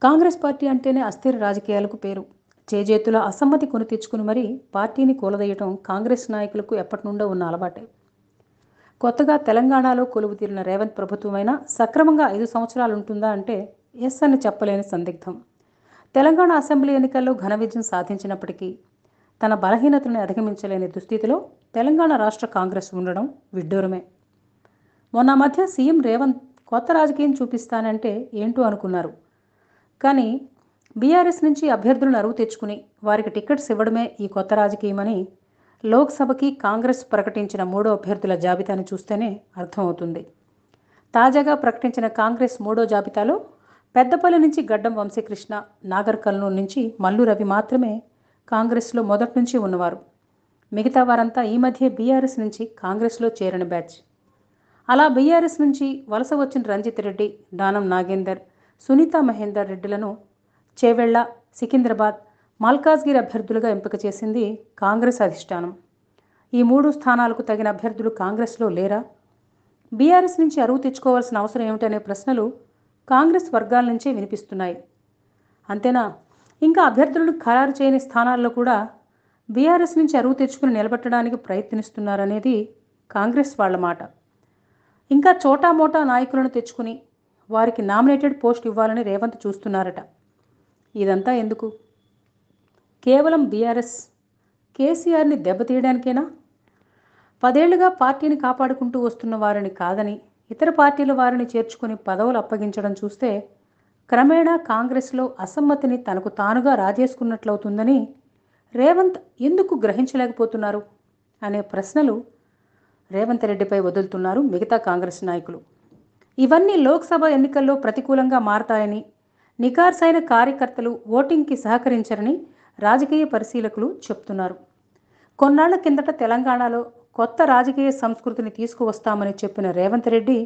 Congress party అంటేనే అస్థిర రాజకీయాలకు పేరు. చేజేతుల అసమ్మతి కొని తెచ్చుకుని మరీ పార్టీని కూలదయ్యటం కాంగ్రెస్ నాయకులకు ఎప్పటినుండో ఉన్న అలవాటే. కొత్తగా తెలంగాణలో కొలువుతీరిన రేవంత్ ప్రభుత్వమైనా సక్రమంగా 5 సంవత్సరాలుంటుందా అంటే ఎస్ అని చెప్పలేని సందిగ్ధం. తెలంగాణ అసెంబ్లీ ఎన్నికల్లో ఘన విజయం సాధించినప్పటికీ తన బలహీనతను అధిగమించలేని దుస్థితిలో తెలంగాణ రాష్ట్ర కాంగ్రెస్ ఉండడం విడ్డూరమే. మొన్న మధ్య సీఎం రేవంత్ కొత్త రాజకీయం చూపిస్తానంటే ఏంటో అనుకున్నారు. కానీ బీఆర్ఎస్ నుంచి అభ్యర్థులను అరువు తెచ్చుకుని వారికి టికెట్స్ ఇవ్వడమే ఈ కొత్త రాజకీయమని లోక్సభకి కాంగ్రెస్ ప్రకటించిన 3 అభ్యర్థుల జాబితాను చూస్తేనే అర్థమవుతుంది. తాజాగా ప్రకటించిన కాంగ్రెస్ 3వ జాబితాలో పెద్దపల్లి నుంచి గడ్డం వంశీకృష్ణ, నాగర్ కర్నూలు నుంచి మల్లు రవి మాత్రమే కాంగ్రెస్లో మొదటి నుంచి ఉన్నవారు. మిగతా వారంతా ఈ మధ్య బీఆర్ఎస్ నుంచి కాంగ్రెస్లో చేరిన బ్యాచ్. అలా బీఆర్ఎస్ నుంచి వలస వచ్చిన రంజిత్ రెడ్డి, దానం నాగేందర్, సునీతా మహేందర్ రెడ్డిలను చేవెళ్ల, సికింద్రాబాద్, మల్కాజ్గిరి అభ్యర్థులుగా ఎంపిక చేసింది కాంగ్రెస్ అధిష్టానం. ఈ 3 స్థానాలకు తగిన అభ్యర్థులు కాంగ్రెస్లో లేరా? బీఆర్ఎస్ నుంచి అరువు తెచ్చుకోవాల్సిన అవసరం ఏమిటనే ప్రశ్నలు కాంగ్రెస్ వర్గాల నుంచే వినిపిస్తున్నాయి. అంతేనా, ఇంకా అభ్యర్థులను ఖరారు చేయని స్థానాల్లో కూడా బీఆర్ఎస్ నుంచి అరువు తెచ్చుకుని నిలబెట్టడానికి ప్రయత్నిస్తున్నారనేది కాంగ్రెస్ వాళ్ల మాట. ఇంకా చోటామోటా నాయకులను తెచ్చుకుని వారికి నామినేటెడ్ పోస్ట్ ఇవ్వాలని రేవంత్ చూస్తున్నారట. ఇదంతా ఎందుకు? కేవలం బీఆర్ఎస్ కేసీఆర్ని దెబ్బతీయడానికేనా? 10 ఏళ్లుగా పార్టీని కాపాడుకుంటూ వస్తున్న వారిని కాదని ఇతర పార్టీల వారిని చేర్చుకుని పదవులు అప్పగించడం చూస్తే క్రమేణా కాంగ్రెస్లో అసమ్మతిని తనకు తానుగా రాజేసుకున్నట్లవుతుందని రేవంత్ ఎందుకు గ్రహించలేకపోతున్నారు అనే ప్రశ్నలు రేవంత్ రెడ్డిపై వదులుతున్నారు మిగతా కాంగ్రెస్ నాయకులు. ఇవన్నీ లోక్సభ ఎన్నికల్లో ప్రతికూలంగా మారతాయని, నిఖార్సైన కార్యకర్తలు ఓటింగ్కి సహకరించరని రాజకీయ పరిశీలకులు చెప్తున్నారు. కొన్నాళ్ల కిందట తెలంగాణలో కొత్త రాజకీయ సంస్కృతిని తీసుకువస్తామని చెప్పిన రేవంత్ రెడ్డి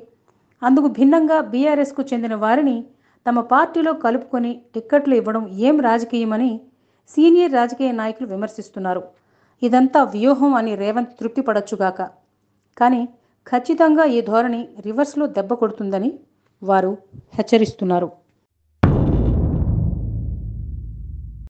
అందుకు భిన్నంగా బీఆర్ఎస్కు చెందిన వారిని తమ పార్టీలో కలుపుకొని టిక్కెట్లు ఇవ్వడం ఏం రాజకీయమని సీనియర్ రాజకీయ నాయకులు విమర్శిస్తున్నారు. ఇదంతా వ్యూహం అని రేవంత్ తృప్తి పడొచ్చుగాక, కానీ ఖచ్చితంగా ఈ ధోరణి రివర్స్లో దెబ్బ కొడుతుందని వారు హెచ్చరిస్తున్నారు.